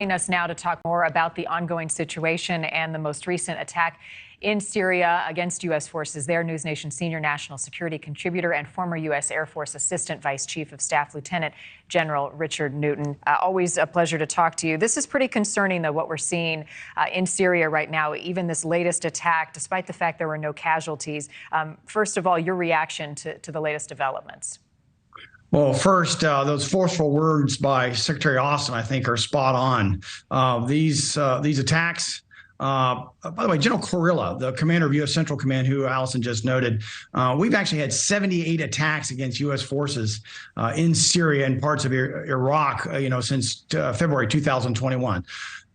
Joining us now to talk more about the ongoing situation and the most recent attack in Syria against U.S. forces there, NewsNation senior national security contributor and former U.S. Air Force Assistant Vice Chief of Staff Lieutenant General Richard Newton. Always a pleasure to talk to you. This is pretty concerning, though, what we're seeing in Syria right now, even this latest attack, despite the fact there were no casualties. First of all, your reaction to the latest developments. Well, first, those forceful words by Secretary Austin, I think, are spot on. These attacks, by the way, General Kurilla, the commander of U.S. Central Command, who Allison just noted, we've actually had 78 attacks against U.S. forces in Syria and parts of Iraq, since February 2021.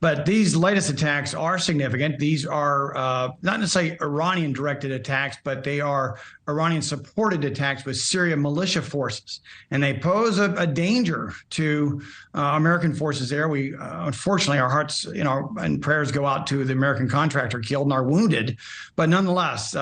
But these latest attacks are significant. These are not necessarily Iranian-directed attacks, but they are Iranian-supported attacks with Syria militia forces. And they pose a danger to American forces there. We, unfortunately, our hearts, and prayers go out to the American contractor killed and are wounded. But nonetheless,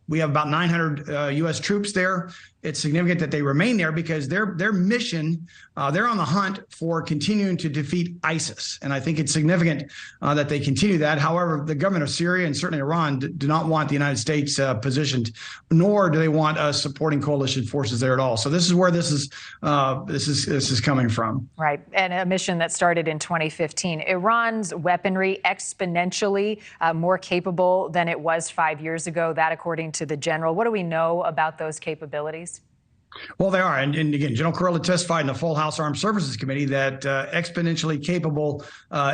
we have about 900 U.S. troops there. It's significant that they remain there because their mission, they're on the hunt for continuing to defeat ISIS. And I think it's significant that they continue that. However, the government of Syria and certainly Iran do not want the United States positioned, nor do they want us supporting coalition forces there at all. So this is where this is coming from. Right. And a mission that started in 2015. Iran's weaponry exponentially more capable than it was 5 years ago. That, according to the general. What do we know about those capabilities? Well, they are. And again, General Kurilla testified in the full House Armed Services Committee that exponentially capable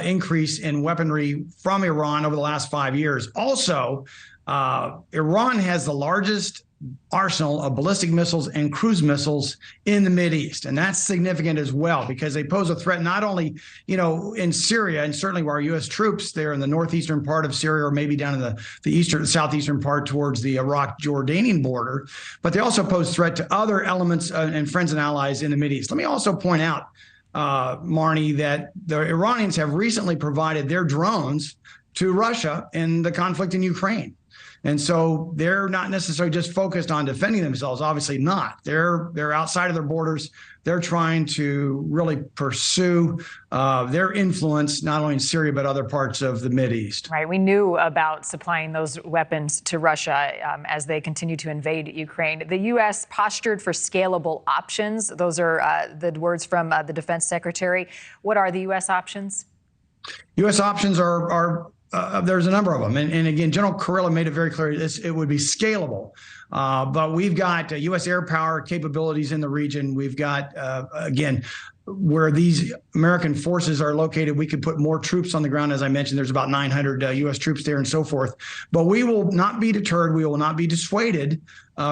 increase in weaponry from Iran over the last 5 years. Also, Iran has the largest arsenal of ballistic missiles and cruise missiles in the Mideast. And that's significant as well, because they pose a threat not only, in Syria, and certainly where our U.S. troops there in the northeastern part of Syria, or maybe down in the southeastern part towards the Iraq-Jordanian border, but they also pose threat to other elements and friends and allies in the Mideast. Let me also point out, Marni, that the Iranians have recently provided their drones to Russia in the conflict in Ukraine. And so they're not necessarily just focused on defending themselves. Obviously not. They're outside of their borders. They're trying to really pursue their influence, not only in Syria, but other parts of the Mideast. Right. We knew about supplying those weapons to Russia as they continue to invade Ukraine. The U.S. postured for scalable options. Those are the words from the defense secretary. What are the U.S. options? U.S. options are there's a number of them. And again, General Kurilla made it very clear it would be scalable. But we've got U.S. air power capabilities in the region. We've got, again, where these American forces are located, we could put more troops on the ground. As I mentioned, there's about 900 U.S. troops there and so forth. But we will not be deterred. We will not be dissuaded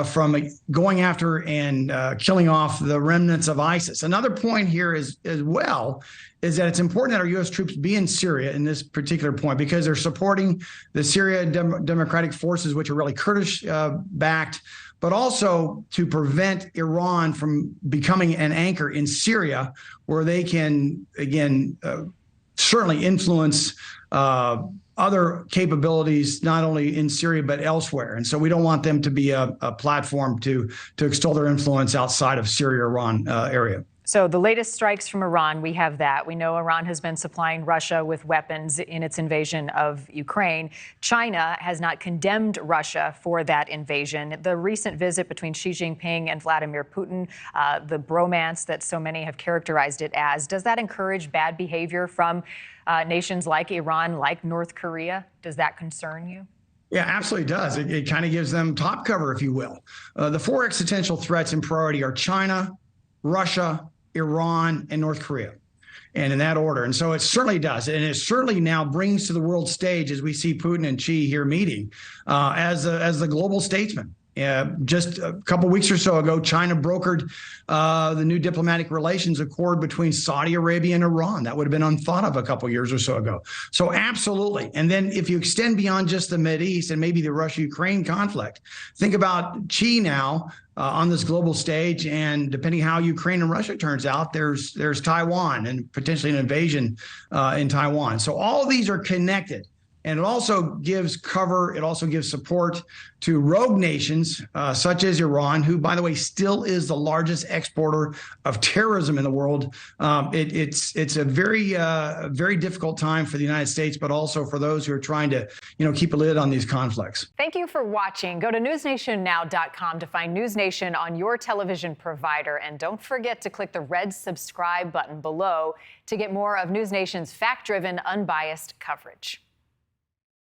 from going after and killing off the remnants of ISIS. Another point here is that it's important that our U.S. troops be in Syria in this particular point, because they're supporting the Syria Democratic Forces, which are really Kurdish-backed, but also to prevent Iran from becoming an anchor in Syria, where they can, again, certainly influence other capabilities, not only in Syria, but elsewhere. And so we don't want them to be a platform to extol their influence outside of Syria-Iran area. So the latest strikes from Iran, we have that. We know Iran has been supplying Russia with weapons in its invasion of Ukraine. China has not condemned Russia for that invasion. The recent visit between Xi Jinping and Vladimir Putin, the bromance that so many have characterized it as, does that encourage bad behavior from nations like Iran, like North Korea? Does that concern you? Yeah, absolutely does. It kind of gives them top cover, if you will. The four existential threats in priority are China, Russia, Iran, and North Korea, and in that order. And so it certainly does. And it certainly now brings to the world stage, as we see Putin and Xi here meeting, as the global statesman. Just a couple of weeks or so ago, China brokered the new diplomatic relations accord between Saudi Arabia and Iran. That would have been unthought of a couple of years or so ago. So absolutely. And then if you extend beyond just the Mideast and maybe the Russia-Ukraine conflict, think about Xi now on this global stage. And depending how Ukraine and Russia turns out, there's Taiwan and potentially an invasion in Taiwan. So all of these are connected. And it also gives cover, it also gives support to rogue nations such as Iran, who, by the way, still is the largest exporter of terrorism in the world. It's a very difficult time for the United States, but also for those who are trying to, keep a lid on these conflicts. Thank you for watching. Go to newsnationnow.com to find NewsNation on your television provider. And don't forget to click the red subscribe button below to get more of NewsNation's fact-driven, unbiased coverage.